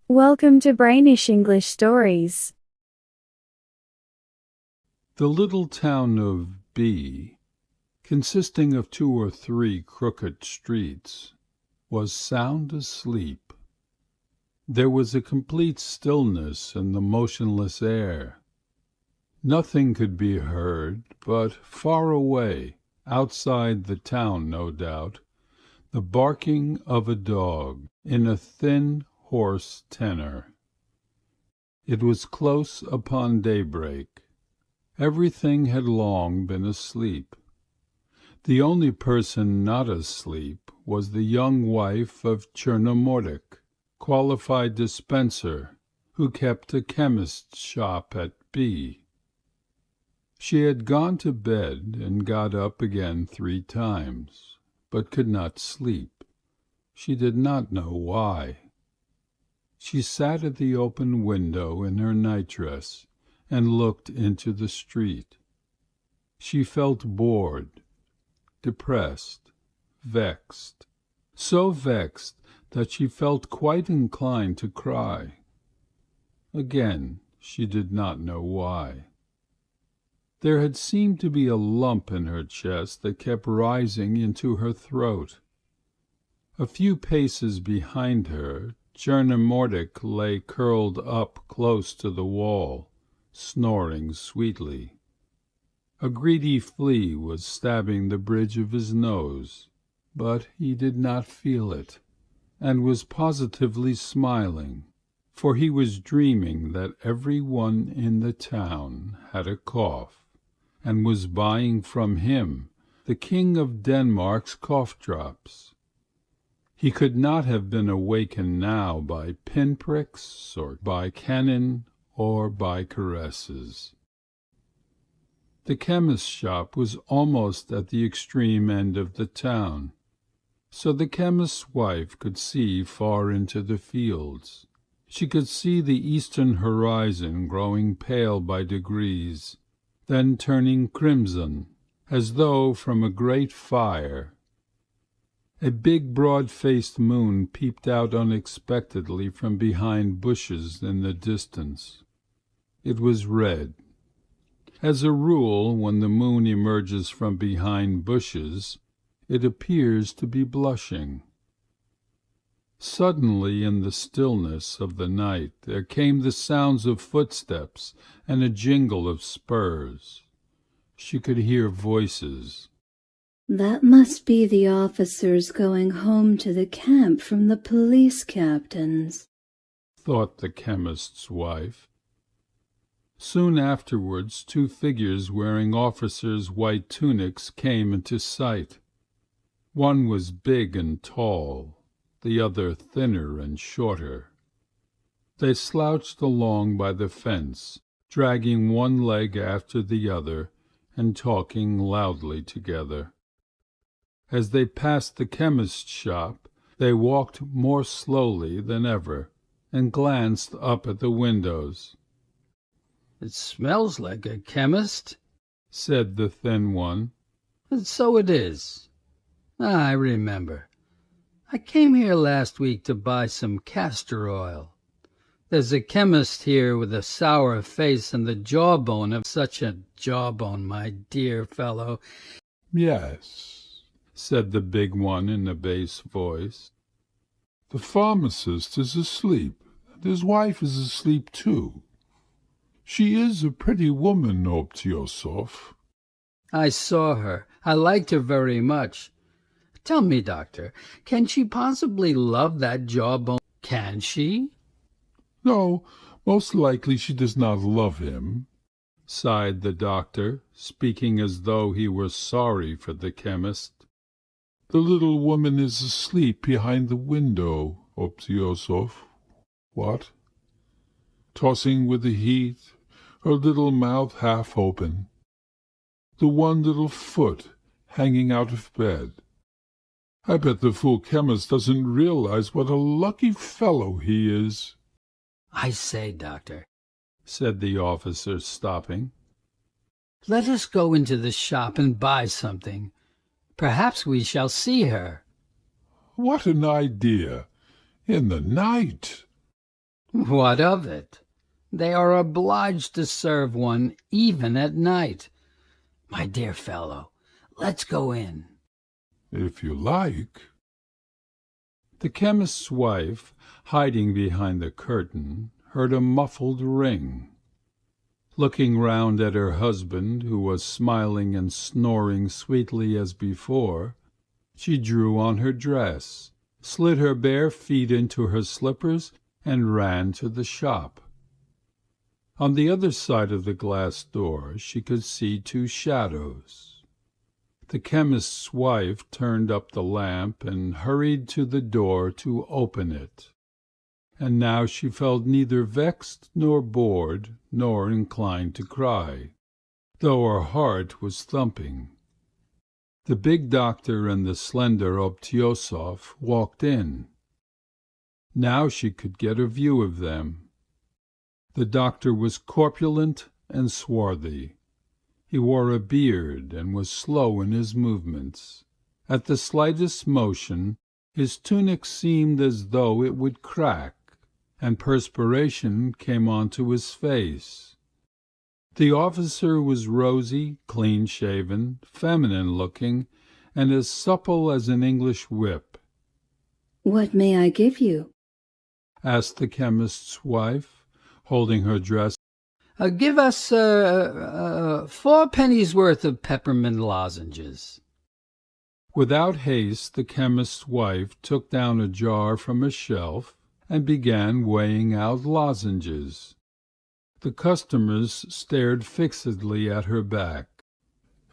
Welcome to Brainish English Stories. The little town of B, consisting of 2 or 3 crooked streets, was sound asleep. There was a complete stillness in the motionless air. Nothing could be heard but far away, outside the town no doubt, the barking of a dog in a thin, hoarse tenor. It was close upon daybreak. Everything had long been asleep. The only person not asleep was the young wife of Chernomordic, qualified dispenser, who kept a chemist's shop at B. She had gone to bed and got up again 3 times, but could not sleep. She did not know why. She sat at the open window in her nightdress and looked into the street. She felt bored, depressed, vexed, so vexed that she felt quite inclined to cry. Again, she did not know why. There had seemed to be a lump in her chest that kept rising into her throat. A few paces behind her, Chernomordic lay curled up close to the wall, snoring sweetly. A greedy flea was stabbing the bridge of his nose, but he did not feel it, and was positively smiling, for he was dreaming that every one in the town had a cough, and was buying from him, the King of Denmark's cough-drops. He could not have been awakened now by pinpricks, or by cannon, or by caresses. The chemist's shop was almost at the extreme end of the town, so the chemist's wife could see far into the fields. She could see the eastern horizon growing pale by degrees, then turning crimson, as though from a great fire. A big broad-faced moon peeped out unexpectedly from behind bushes in the distance. It was red. As a rule, when the moon emerges from behind bushes, it appears to be blushing. Suddenly in the stillness of the night there came the sounds of footsteps and a jingle of spurs. She could hear voices. "That must be the officers going home to the camp from the police captains," thought the chemist's wife. Soon afterwards 2 figures wearing officers' white tunics came into sight. One was big and tall, the other thinner and shorter. They slouched along by the fence, dragging one leg after the other and talking loudly together. As they passed the chemist's shop, they walked more slowly than ever and glanced up at the windows. "It smells like a chemist," said the thin one. "And so it is. I remember. I came here last week to buy some castor oil. There's a chemist here with a sour face and the jawbone of such a jawbone, my dear fellow." "Yes," said the big one in a bass voice. "The pharmacist is asleep, and his wife is asleep too. She is a pretty woman, Obtyosov." "I saw her. I liked her very much. Tell me, doctor, can she possibly love that jawbone? Can she?" "No, most likely she does not love him," sighed the doctor, speaking as though he were sorry for the chemist. "The little woman is asleep behind the window, Obtyosov. What? Tossing with the heat, her little mouth half open, the one little foot hanging out of bed. I bet the fool chemist doesn't realize what a lucky fellow he is." "I say, doctor," said the officer, stopping, "let us go into the shop and buy something. Perhaps we shall see her." "What an idea! In the night!" What of it? They are obliged to serve one even at night. My dear fellow, let's go in. If you like. The chemist's wife, hiding behind the curtain, heard a muffled ring. Looking round at her husband, who was smiling and snoring sweetly as before, she drew on her dress, slid her bare feet into her slippers, and ran to the shop. On the other side of the glass door she could see two shadows. The chemist's wife turned up the lamp and hurried to the door to open it. And now she felt neither vexed nor bored nor inclined to cry, though her heart was thumping. The big doctor and the slender Obtyosov walked in. Now she could get a view of them. The doctor was corpulent and swarthy. He wore a beard and was slow in his movements. At the slightest motion his tunic seemed as though it would crack, and perspiration came onto his face. The officer was rosy, clean-shaven, feminine-looking, and as supple as an English whip. "What may I give you?" asked the chemist's wife, holding her dress. Give us 4 pennies worth of peppermint lozenges. Without haste the chemist's wife took down a jar from a shelf and began weighing out lozenges. The customers stared fixedly at her back.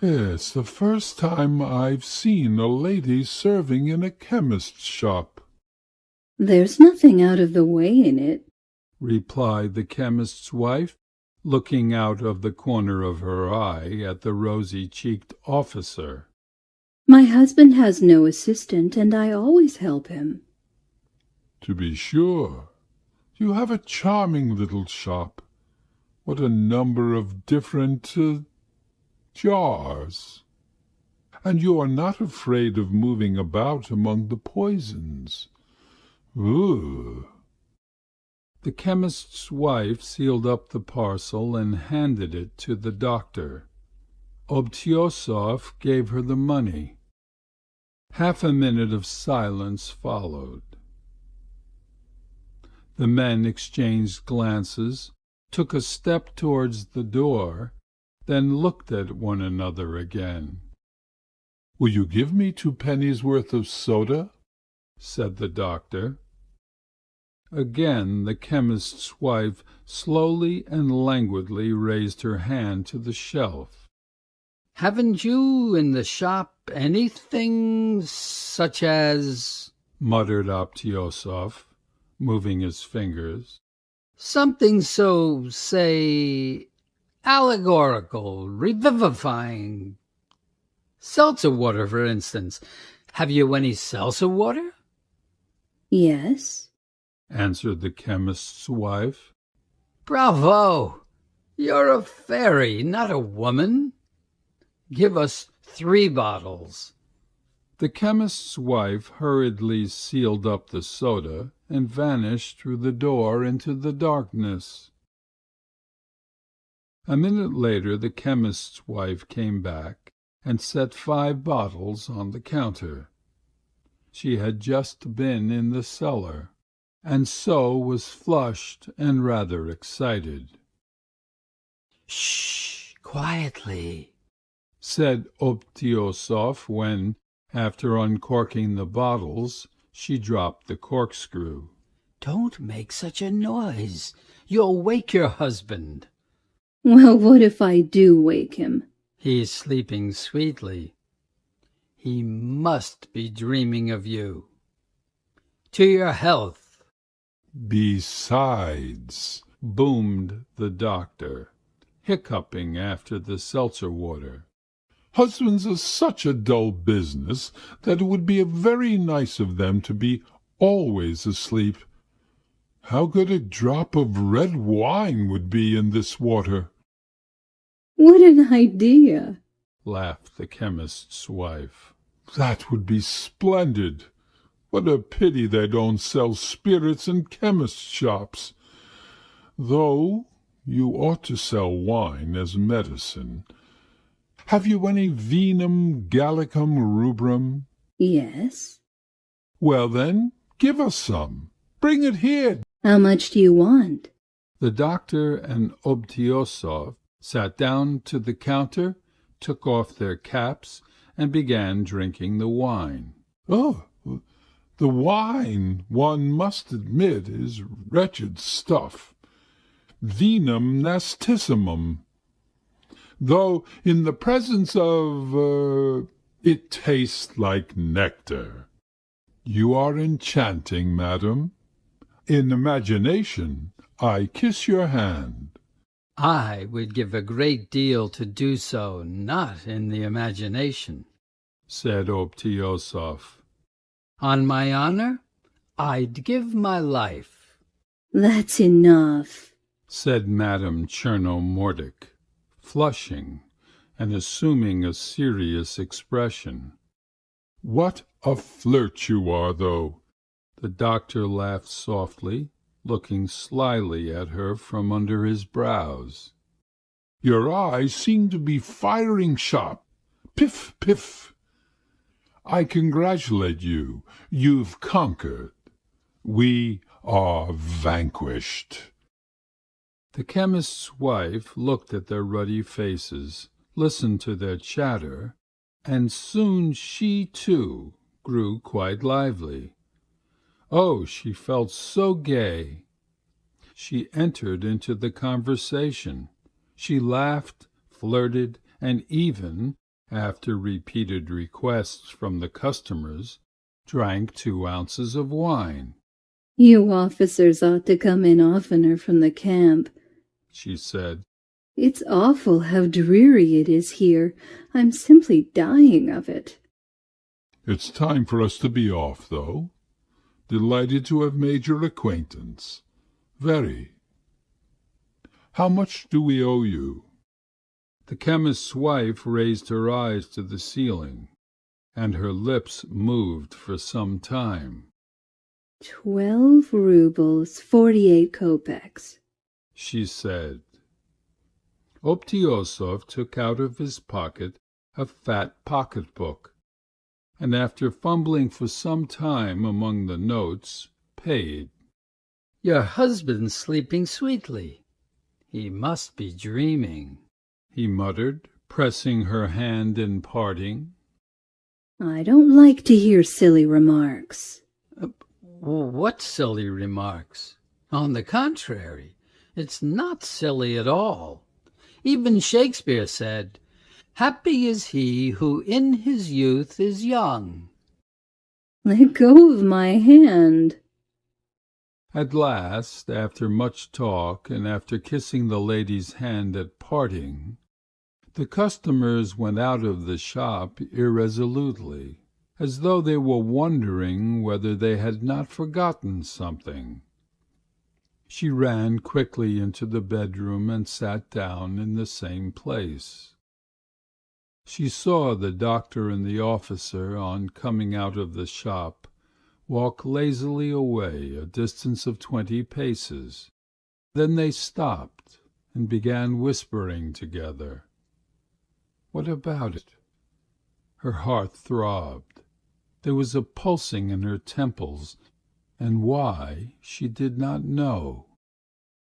"It's the first time I've seen a lady serving in a chemist's shop," "There's nothing out of the way in it," replied the chemist's wife, looking out of the corner of her eye at the rosy-cheeked officer. "My husband has no assistant, and I always help him." "To be sure. You have a charming little shop. What a number of different jars. And you are not afraid of moving about among the poisons. Ugh." The chemist's wife sealed up the parcel and handed it to the doctor. Obtyosov gave her the money. Half a minute of silence followed. The men exchanged glances, took a step towards the door, then looked at one another again. "Will you give me 2 pennies worth of soda?" said the doctor. Again the chemist's wife slowly and languidly raised her hand to the shelf. Haven't you in the shop anything such as, muttered Obtyosov, moving his fingers. Something so, say, allegorical, revivifying. Seltzer water, for instance. Have you any seltzer water?" "Yes," answered the chemist's wife. "Bravo! You're a fairy, not a woman. Give us 3 bottles. The chemist's wife hurriedly sealed up the soda and vanished through the door into the darkness. A minute later the chemist's wife came back and set 5 bottles on the counter. She had just been in the cellar, and so was flushed and rather excited. "Shh! Quietly," said Obtyosov when, after uncorking the bottles, she dropped the corkscrew. "Don't make such a noise. You'll wake your husband." "Well, what if I do wake him?" "He's sleeping sweetly. He must be dreaming of you. To your health." "Besides," boomed the doctor, hiccuping after the seltzer water, "husbands are such a dull business that it would be very nice of them to be always asleep. How good a drop of red wine would be in this water!" "What an idea!" laughed the chemist's wife. "That would be splendid. What a pity they don't sell spirits in chemists' shops. though you ought to sell wine as medicine. Have you any vinum gallicum rubrum? Yes. Well then, give us some. Bring it here. How much do you want? The doctor and Obtyosov sat down to the counter, took off their caps, and began drinking the wine. Oh, the wine, one must admit, is wretched stuff. Vinum nastissimum. Though in the presence of, it tastes like nectar. You are enchanting, madam. In imagination, I kiss your hand. I would give a great deal to do so, not in the imagination, said Obtyosov. On my honor, I'd give my life. That's enough, said Madame Chernomordic, flushing and assuming a serious expression. What a flirt you are, though! The doctor laughed softly, looking slyly at her from under his brows. Your eyes seem to be firing sharp. Piff, piff! I congratulate you. You've conquered. We are vanquished. The chemist's wife looked at their ruddy faces, listened to their chatter, and soon she, too, grew quite lively. Oh, she felt so gay! She entered into the conversation. She laughed, flirted, and even, after repeated requests from the customers, drank 2 ounces of wine. You officers ought to come in oftener from the camp, she said. It's awful how dreary it is here. I'm simply dying of it. It's time for us to be off, though. Delighted to have made your acquaintance. Very. How much do we owe you? The chemist's wife raised her eyes to the ceiling, and her lips moved for some time. 12 rubles, 48 kopecks, she said. Obtyosov took out of his pocket a fat pocketbook, and after fumbling for some time among the notes, paid. Your husband's sleeping sweetly. He must be dreaming, he muttered, pressing her hand in parting. I don't like to hear silly remarks. What silly remarks? On the contrary, it's not silly at all. Even Shakespeare said, "Happy is he who in his youth is young." Let go of my hand. At last, after much talk and after kissing the lady's hand at parting, the customers went out of the shop irresolutely, as though they were wondering whether they had not forgotten something. She ran quickly into the bedroom and sat down in the same place. She saw the doctor and the officer, on coming out of the shop, walk lazily away a distance of 20 paces. Then they stopped and began whispering together. What about it? Her heart throbbed. There was a pulsing in her temples, and why she did not know.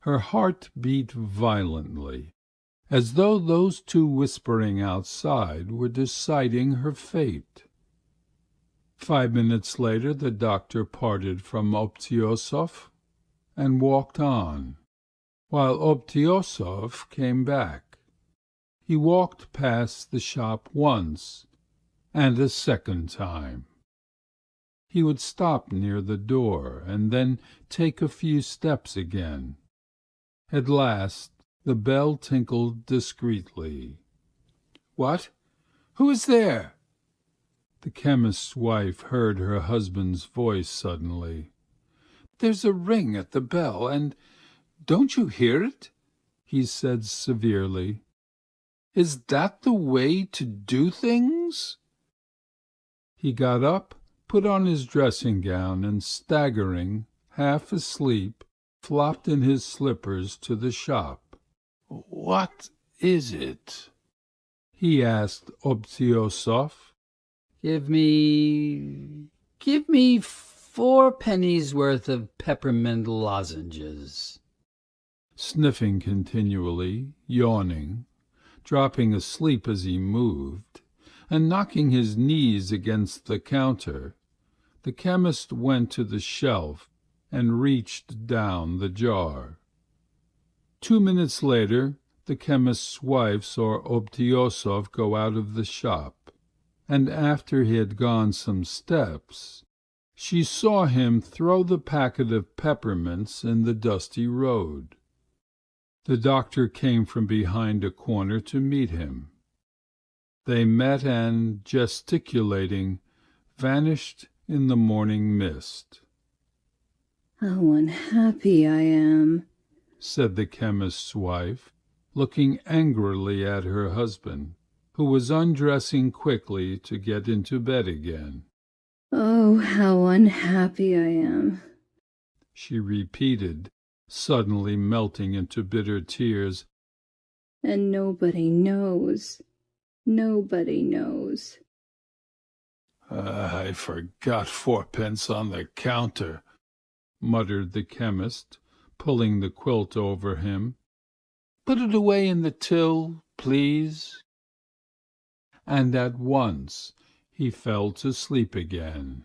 Her heart beat violently, as though those 2 whispering outside were deciding her fate. 5 minutes later the doctor parted from Obtyosov and walked on, while Obtyosov came back. He walked past the shop once and a second time. He would stop near the door and then take a few steps again. At last the bell tinkled discreetly. What? Who is there? The chemist's wife heard her husband's voice suddenly. There's a ring at the bell, and don't you hear it? He said severely. Is that the way to do things? He got up, put on his dressing gown, and staggering, half asleep, flopped in his slippers to the shop. "What is it?" he asked Obtyosov. Give me 4 pennies worth of peppermint lozenges. Sniffing continually, yawning, dropping asleep as he moved, and knocking his knees against the counter, the chemist went to the shelf and reached down the jar. 2 minutes later, the chemist's wife saw Obtyosov go out of the shop, and after he had gone some steps, she saw him throw the packet of peppermints in the dusty road. The doctor came from behind a corner to meet him. They met and, gesticulating, vanished in the morning mist. "How unhappy I am," said the chemist's wife, looking angrily at her husband, who was undressing quickly to get into bed again. "Oh, how unhappy I am," she repeated, suddenly melting into bitter tears. "And nobody knows. Nobody knows." "I forgot 4 pence on the counter," muttered the chemist, pulling the quilt over him. "Put it away in the till, please." And at once he fell to sleep again.